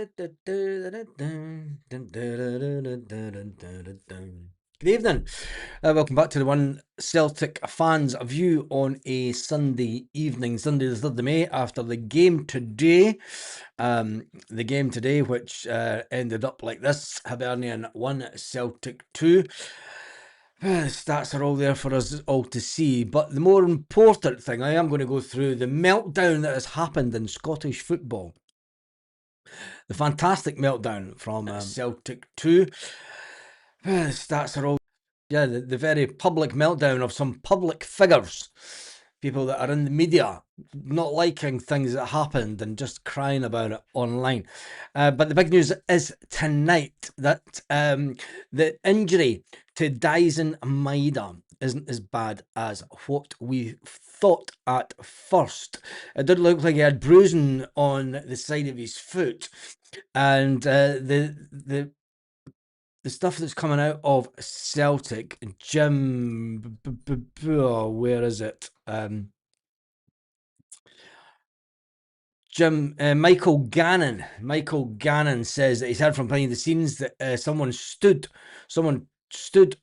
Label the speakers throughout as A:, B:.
A: Good evening. Welcome back to the One Celtic Fans View on a Sunday evening, Sunday the 3rd of May, after the game today. Which ended up like this: Hibernian 1, Celtic 2. The stats are all there for us all to see, but the more important thing, I am going to go through the meltdown that has happened in Scottish football. The fantastic meltdown from Celtic 2. The stats are all... Yeah, the very public meltdown of some public figures, people that are in the media, not liking things that happened and just crying about it online. But the big news is tonight that the injury to Daizen Maeda isn't as bad as what we thought at first. It did look like he had bruising on the side of his foot, and the stuff that's coming out of Celtic, where is it? Michael Gannon. Michael Gannon says that he's heard from behind the scenes that someone stood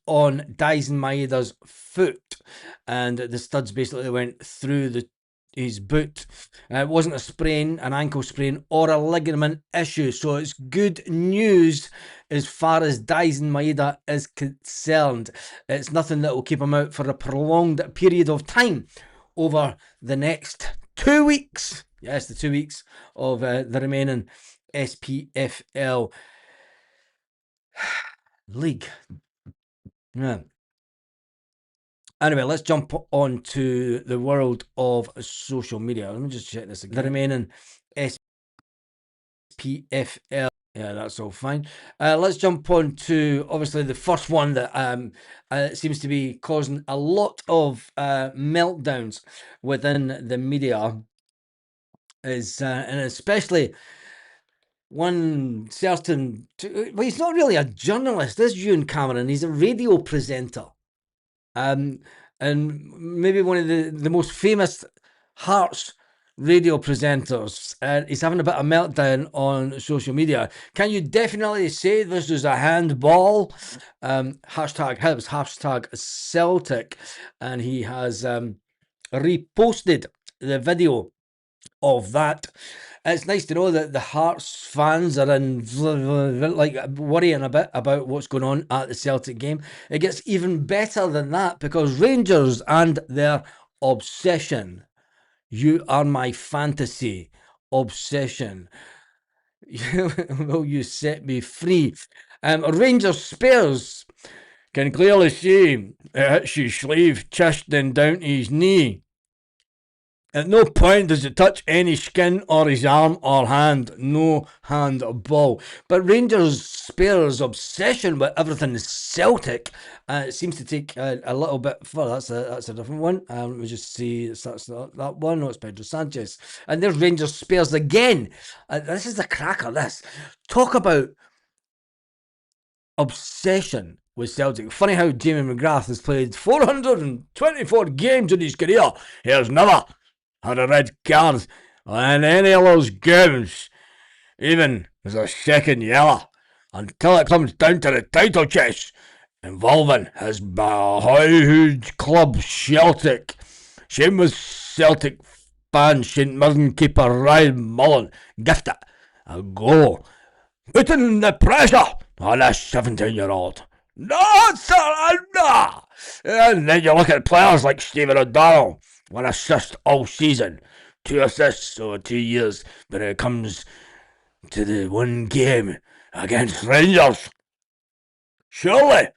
A: on Daizen Maeda's foot, and the studs basically went through his boot. It wasn't a sprain, an ankle sprain, or a ligament issue, so it's good news as far as Daizen Maeda is concerned. It's nothing that will keep him out for a prolonged period of time over the next 2 weeks. Yes, the 2 weeks of the remaining SPFL league. Yeah. Anyway, let's jump on to the world of social media. Let me just check this again. The remaining SPFL. Yeah, that's all fine. Let's jump on to, obviously, the first one that seems to be causing a lot of meltdowns within the media is, and especially one certain... Well, he's not really a journalist, this Ewan Cameron. He's a radio presenter. And maybe one of the most famous Hearts radio presenters. He's having a bit of meltdown on social media. Can you definitely say this is a handball? Hashtag Hibs, hashtag Celtic. And he has reposted the video of that. It's nice to know that the Hearts fans are worrying a bit about what's going on at the Celtic game. It gets even better than that, because Rangers and their obsession. You are my fantasy obsession. Will you set me free? Rangers Spears can clearly see it hits his sleeve, chest and down to his knee. At no point does it touch any skin or his arm or hand. No handball. But Rangers Spears' obsession with everything Celtic seems to take a little bit further. That's a different one. Let me just see. That's that one. No, it's Pedro Sanchez. And there's Rangers Spears again. This is the cracker, this. Talk about obsession with Celtic. Funny how Jamie McGrath has played 424 games in his career. He has never had a red card in any of those games, even as a second yellow, until it comes down to the title chase involving his boyhood club Celtic. Same with Celtic fan St Mirren keeper Ryan Mullen. Gift it a go, putting the pressure on a 17-year-old. No, sir, no. And then you look at players like Stephen O'Donnell, 1 assist all season, 2 assists over 2 years, but it comes to the one game against Rangers. Surely,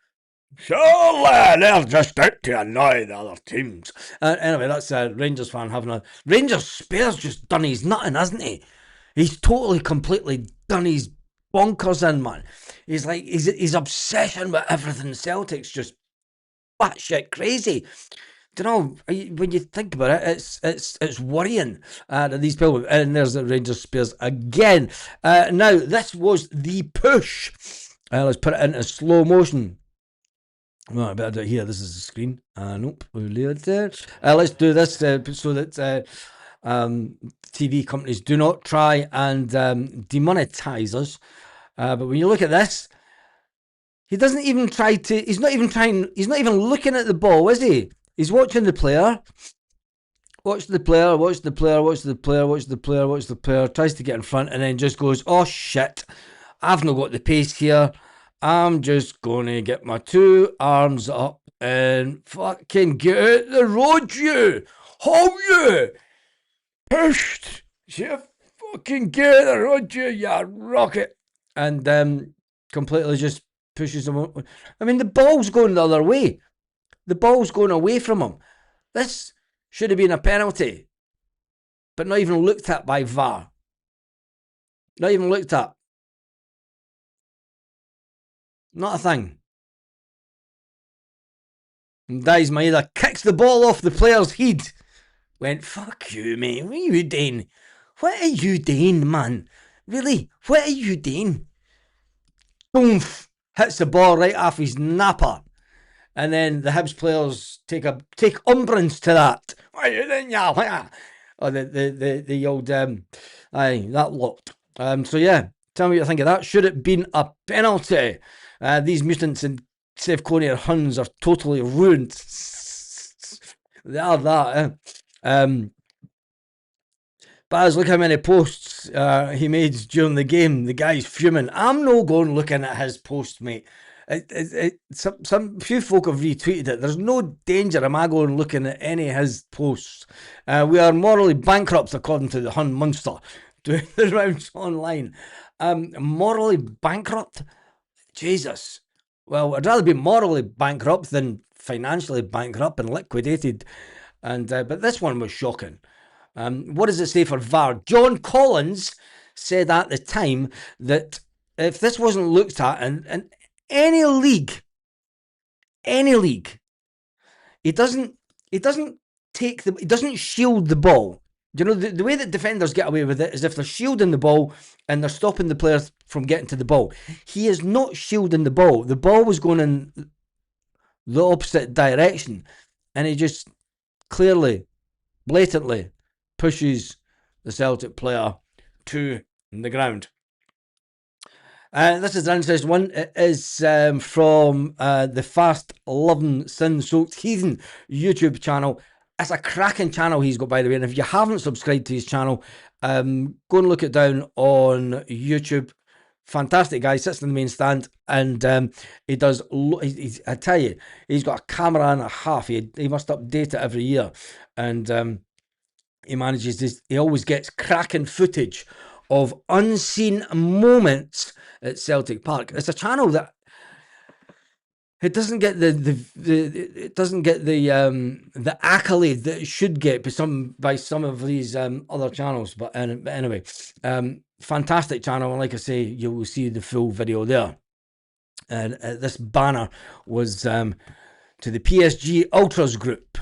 A: they're just out to annoy the other teams. Anyway, that's a Rangers fan having a... Rangers Spears just done his nutting, hasn't he? He's totally, completely done his bonkers in, man. He's like, his obsession with everything Celtic's just batshit crazy. You know, when you think about it, it's worrying that these people... And there's the Rangers Spears again. Now, this was the push. Let's put it into slow motion. Well, I better do it here. This is the screen. Nope, we'll leave it there. Let's do this so that TV companies do not try and demonetize us. But when you look at this, he doesn't even try to. He's not even looking at the ball, is he? He's watching the player. Watch the player. Tries to get in front and then just goes, "Oh shit! I've not got the pace here. I'm just going to get my 2 arms up and fucking get out the road, you! How you? Pushed! You fucking get out the road, you rocket!" And completely just pushes him. I mean, the ball's going the other way. The ball's going away from him. This should have been a penalty, but not even looked at by VAR. Not even looked at. Not a thing. And Daizen Maeda kicks the ball off the player's head. Went, fuck you, mate. What are you doing? What are you doing, man? Really? What are you doing? Oomph! Hits the ball right off his napper. And then the Hibs players take umbrance to that. What are you doing, yeah? Oh, the old, that lot. So yeah, tell me what you think of that. Should it been a penalty? These mutants in South Korea Huns are totally ruined. They are that. Baz, look how many posts he made during the game. The guy's fuming. I'm no going looking at his post, mate. Some few folk have retweeted it. There's no danger am I going looking at any of his posts. We are morally bankrupt, according to the Hun Munster doing the rounds online. Morally bankrupt? Jesus. Well, I'd rather be morally bankrupt than financially bankrupt and liquidated. And but this one was shocking. What does it say for VAR? John Collins said at the time that if this wasn't looked at in any league, he doesn't shield the ball. You know, the way that defenders get away with it is if they're shielding the ball and they're stopping the players from getting to the ball. He is not shielding the ball. The ball was going in the opposite direction, and he just clearly, blatantly pushes the Celtic player to the ground. This is an interesting one. It is from the Fast Loving Sin Soaked Heathen YouTube channel. It's a cracking channel he's got, by the way. And if you haven't subscribed to his channel, go and look it down on YouTube. Fantastic guy, sits in the main stand, and he does. I tell you, he's got a camera and a half. He must update it every year, and he manages this. He always gets cracking footage of unseen moments at Celtic Park. It's a channel that it doesn't get the accolade that it should get by some of these other channels. But anyway, fantastic channel, and like I say, you will see the full video there. And this banner was to the PSG Ultras group.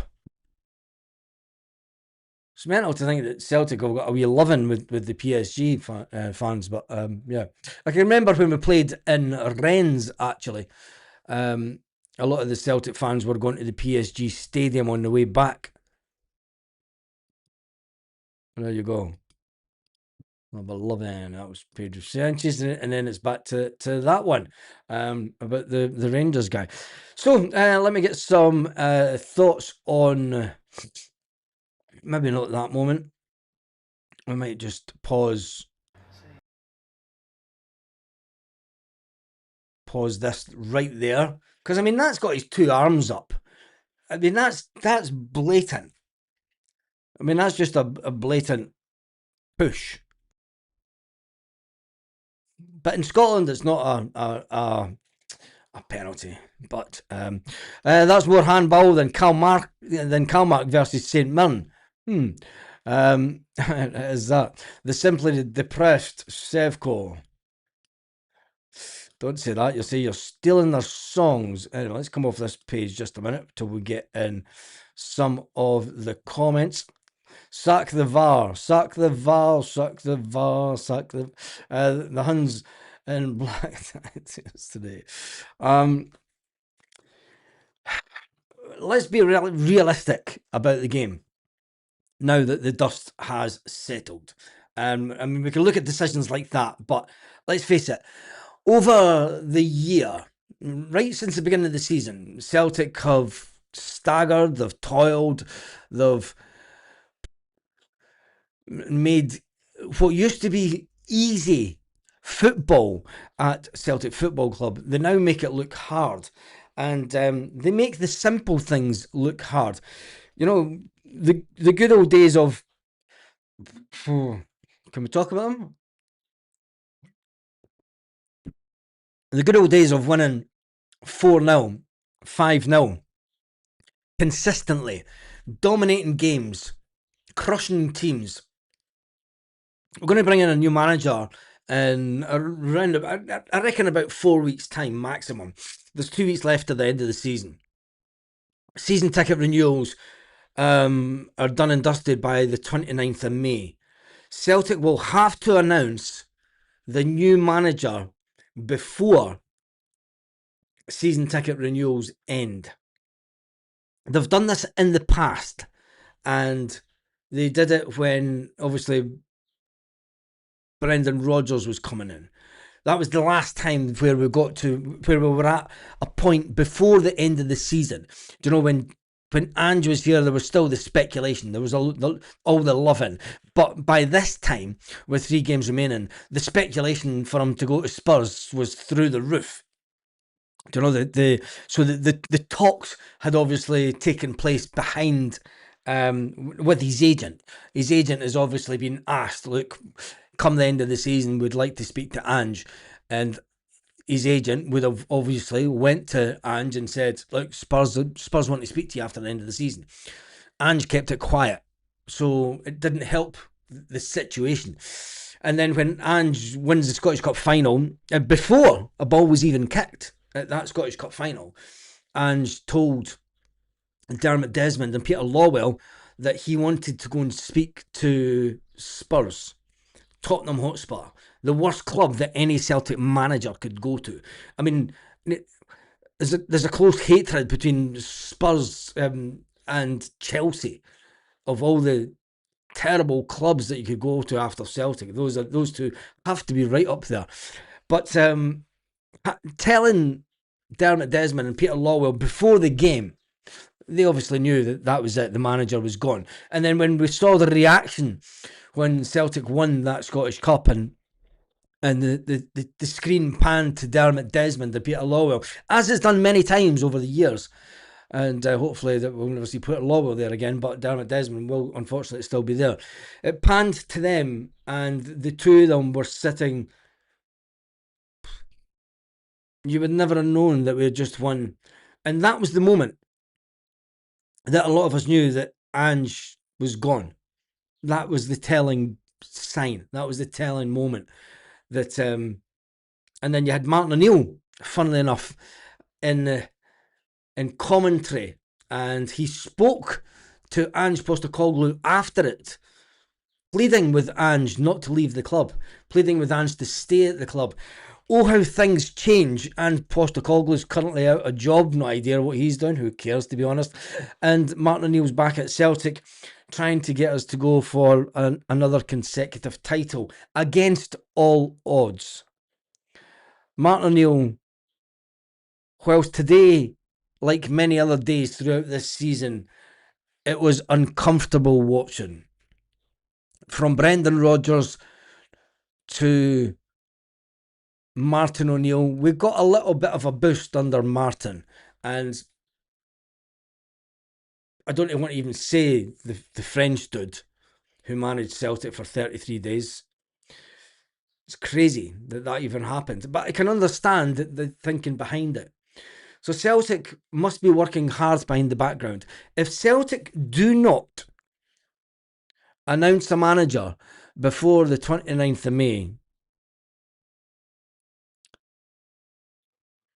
A: It's mental to think that Celtic have got a wee loving with the PSG fans, but yeah. I can remember when we played in Rennes, actually. A lot of the Celtic fans were going to the PSG stadium on the way back. There you go. Oh, but loving that was Pedro Sanchez, and then it's back to that one about the Rangers guy. So let me get some thoughts on. Maybe not at that moment. We might just pause this right there, because I mean that's got his 2 arms up. I mean that's blatant. I mean that's just a blatant push. But in Scotland, it's not a penalty. But that's more handball than Kalmark versus St Mirren. Is that the simply depressed Sevco? Don't say that. You'll say you're stealing their songs. Anyway, let's come off this page just a minute till we get in some of the comments. Sack the VAR, sack the VAR, sack the VAR, sack the Huns in black today. Let's be realistic about the game. now that the dust has settled. I mean, we can look at decisions like that, but let's face it, over the year, right since the beginning of the season, Celtic have staggered, they've toiled, they've made what used to be easy football at Celtic Football Club. They now make it look hard, and they make the simple things look hard. You know, the good old days of. Can we talk about them? The good old days of winning 4-0, 5-0, consistently, dominating games, crushing teams. We're going to bring in a new manager in around, I reckon, about 4 weeks' time maximum. There's 2 weeks left to the end of the season. Season ticket renewals are done and dusted by the 29th of May. Celtic will have to announce the new manager before season ticket renewals end. They've done this in the past, and they did it when obviously Brendan Rodgers was coming in. That was the last time where we were at a point before the end of the season. Do you know, when Ange was here, there was still the speculation, there was all the loving, but by this time, with 3 games remaining, the speculation for him to go to Spurs was through the roof. Do you know, the talks had obviously taken place behind, with his agent. His agent has obviously been asked, look, come the end of the season, we'd like to speak to Ange, and his agent would have obviously went to Ange and said, look, Spurs want to speak to you after the end of the season. Ange kept it quiet, so it didn't help the situation. And then when Ange wins the Scottish Cup final, before a ball was even kicked at that Scottish Cup final, Ange told Dermot Desmond and Peter Lawwell that he wanted to go and speak to Spurs, Tottenham Hotspur, the worst club that any Celtic manager could go to. I mean, there's a close hatred between Spurs and Chelsea, of all the terrible clubs that you could go to after Celtic. Those two have to be right up there. But telling Dermot Desmond and Peter Lawwell before the game, they obviously knew that was it. The manager was gone. And then when we saw the reaction when Celtic won that Scottish Cup, and the screen panned to Dermot Desmond and Peter Lawwell, as it's done many times over the years, and hopefully that we'll never see Peter Lawwell there again, but Dermot Desmond will unfortunately still be there. It panned to them, and the two of them were sitting. You would never have known that we had just won. And that was the moment that a lot of us knew that Ange was gone. That was the telling sign. That was the telling moment. That and then you had Martin O'Neill, funnily enough, in commentary, and he spoke to Ange Postecoglou after it, pleading with Ange not to leave the club, pleading with Ange to stay at the club. Oh, how things change. And Postecoglou's currently out of job, no idea what he's doing, who cares, to be honest. And Martin O'Neill's back at Celtic, trying to get us to go for another consecutive title against all odds. Martin O'Neill, whilst today, like many other days throughout this season, it was uncomfortable watching. From Brendan Rodgers to Martin O'Neill, we got a little bit of a boost under Martin, and I don't want to even say the French dude who managed Celtic for 33 days. It's crazy that even happened, but I can understand the thinking behind it. So Celtic must be working hard behind the background. If Celtic do not announce a manager before the 29th of May,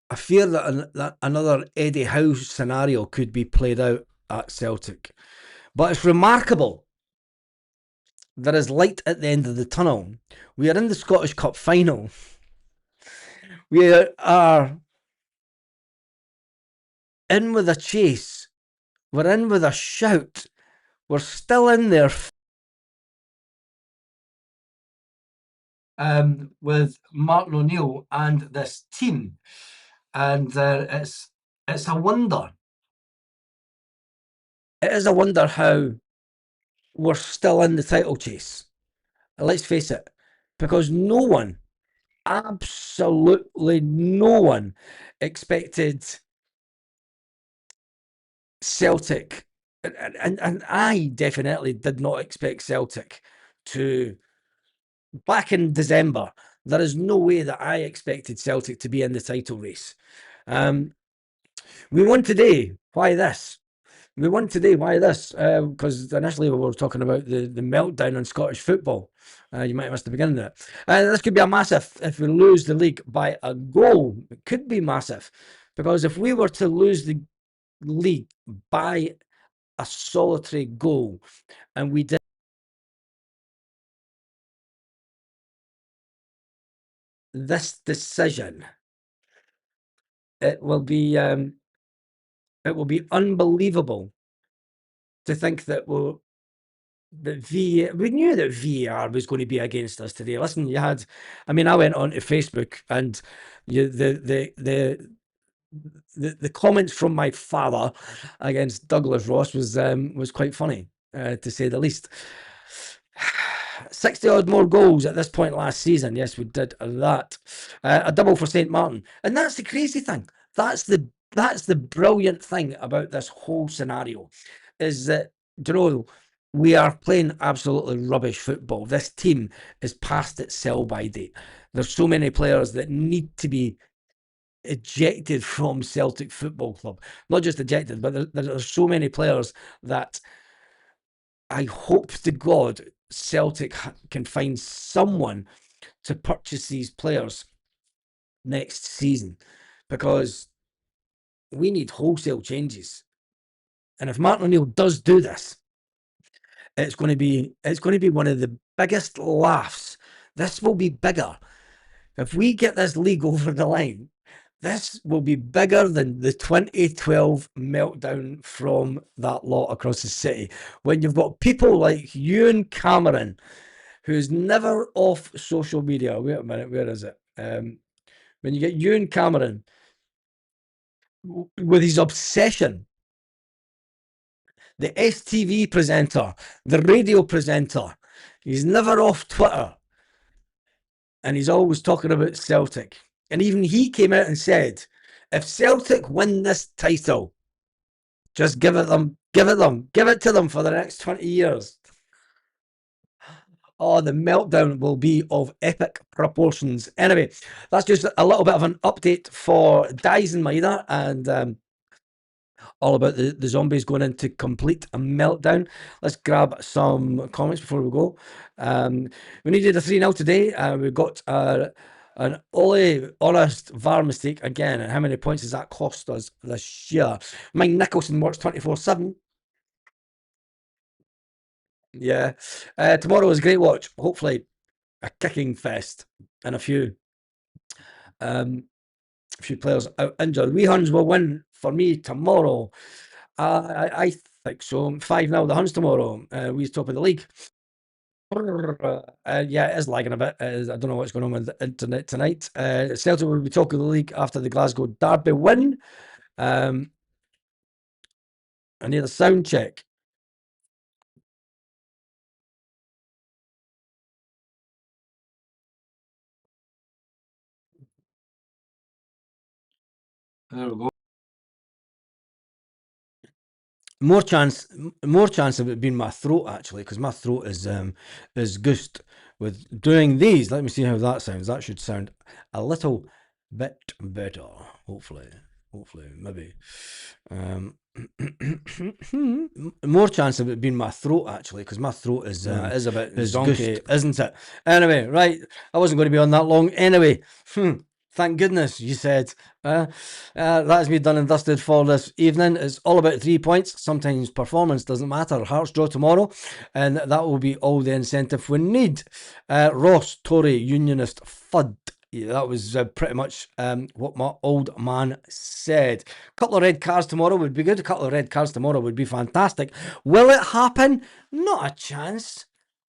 A: I fear that another Eddie Howe scenario could be played out at Celtic. But it's remarkable. There is light at the end of the tunnel. We are in the Scottish Cup final. We are in with a chase. We're in with a shout. we're still in there. With Martin O'Neill and this team, and it's a wonder. It is a wonder how we're still in the title chase. Let's face it, because no one, absolutely no one, expected Celtic, and I definitely did not expect Celtic to, back in December, there is no way that I expected Celtic to be in the title race. We won today. Why this? We won today. Why this? Because initially we were talking about the meltdown on Scottish football. You might have missed the beginning of it. This could be a massive, if we lose the league by a goal, it could be massive. Because if we were to lose the league by a solitary goal, and we did this decision, it will be unbelievable to think that we knew that VAR was going to be against us today. Listen, I went onto Facebook, and the comments from my father against Douglas Ross was quite funny, to say the least. 60 odd more goals at this point last season. Yes, we did that. A double for St. Martin. And that's the crazy thing. That's the brilliant thing about this whole scenario, is that, we are playing absolutely rubbish football. This team is past its sell-by date. There's so many players that need to be ejected from Celtic Football Club. Not just ejected, but there are so many players that I hope to God Celtic can find someone to purchase these players next season, because we need wholesale changes. And if Martin O'Neill does do this, it's going to be one of the biggest laughs. This will be bigger. If we get this league over the line, this will be bigger than the 2012 meltdown from that lot across the city. When you've got people like Ewan Cameron, who's never off social media. Wait a minute, where is it? When you get Ewan Cameron with his obsession, the STV presenter, the radio presenter, he's never off Twitter, and he's always talking about Celtic. And even he came out and said, if Celtic win this title, just give it to them for the next 20 years. Oh, the meltdown will be of epic proportions. Anyway, that's just a little bit of an update for Daizen, Maeda, and all about the zombies going into complete meltdown. Let's grab some comments before we go. We needed a 3-0 today. We got an Ole honest VAR mistake again. And how many points does that cost us this year? Mike Nicholson works 24/7. Yeah. Tomorrow is a great watch. Hopefully a kicking fest and a few players out injured. We Huns will win for me tomorrow. I think so. 5-0 the Huns tomorrow. We're top of the league. Yeah, it is lagging a bit. I don't know what's going on with the internet tonight. Celtic will be top of the league after the Glasgow Derby win. I need a sound check. There we go. More chance of it being my throat, actually, because my throat is goosed with doing these. Let me see how that sounds. That should sound a little bit better, hopefully, maybe. More chance of it being my throat, actually, because my throat is a bit donkey, isn't it? Anyway, right, I wasn't going to be on that long. Anyway, thank goodness you said. That's me done and dusted for this evening. It's all about 3 points. Sometimes performance doesn't matter. Hearts draw tomorrow, and that will be all the incentive we need. Ross, Tory, Unionist, FUD. Yeah, that was pretty much what my old man said. A couple of red cards tomorrow would be good. A couple of red cards tomorrow would be fantastic. Will it happen? Not a chance.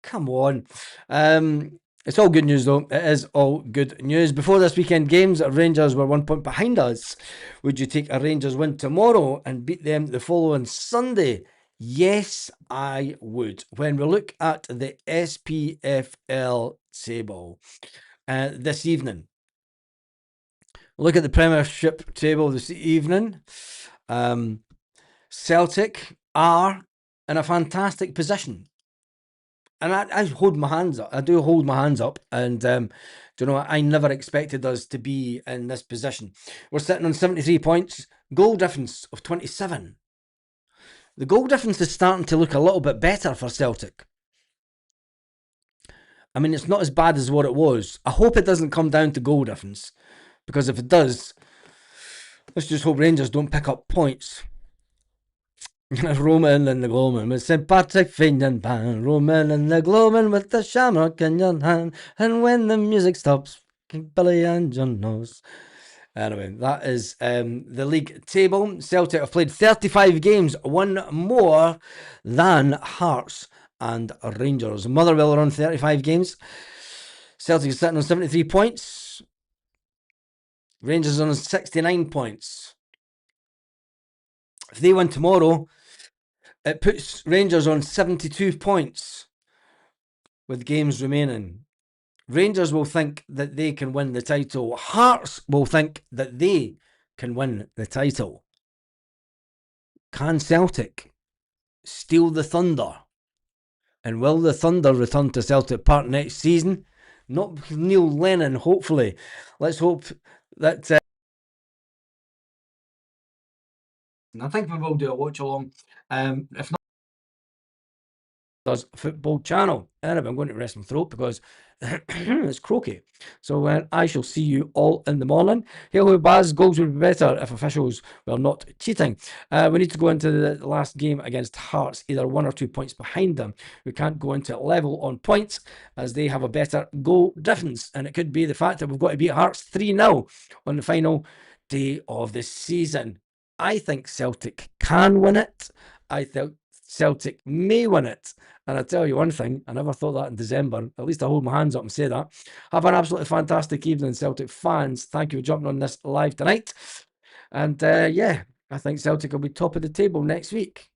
A: Come on. It's all good news, though. It is all good news. Before this weekend games, Rangers were 1 point behind us. Would you take a Rangers win tomorrow and beat them the following Sunday? Yes, I would. When we look at the SPFL table this evening, look at the Premiership table this evening. Celtic are in a fantastic position. And I hold my hands up. I do hold my hands up. And, do you know what? I never expected us to be in this position. We're sitting on 73 points, goal difference of 27. The goal difference is starting to look a little bit better for Celtic. I mean, it's not as bad as what it was. I hope it doesn't come down to goal difference. Because if it does, let's just hope Rangers don't pick up points. Roman and the Gloman with St. Patrick Finian band. Roman and the Gloman with the shamrock in your hand. And when the music stops, King Billy and John knows. Anyway, that is the league table. Celtic have played 35 games, one more than Hearts and Rangers. Motherwell are on 35 games. Celtic is sitting on 73 points. Rangers are on 69 points. If they win tomorrow, it puts Rangers on 72 points with games remaining. Rangers will think that they can win the title. Hearts will think that they can win the title. Can Celtic steal the Thunder? And will the Thunder return to Celtic Park next season? Not with Neil Lennon, hopefully. Let's hope that... I think we will do a watch along. If not, does Football Channel. Anyway, I'm going to rest my throat because it's croaky. So I shall see you all in the morning. Hail Baz, goals would be better if officials were not cheating. We need to go into the last game against Hearts, either 1 or 2 points behind them. We can't go into level on points as they have a better goal difference. And it could be the fact that we've got to beat Hearts 3-0 on the final day of the season. I think Celtic can win it. I think Celtic may win it. And I tell you one thing, I never thought that in December. At least I hold my hands up and say that. Have an absolutely fantastic evening, Celtic fans. Thank you for jumping on this live tonight. And yeah, I think Celtic will be top of the table next week.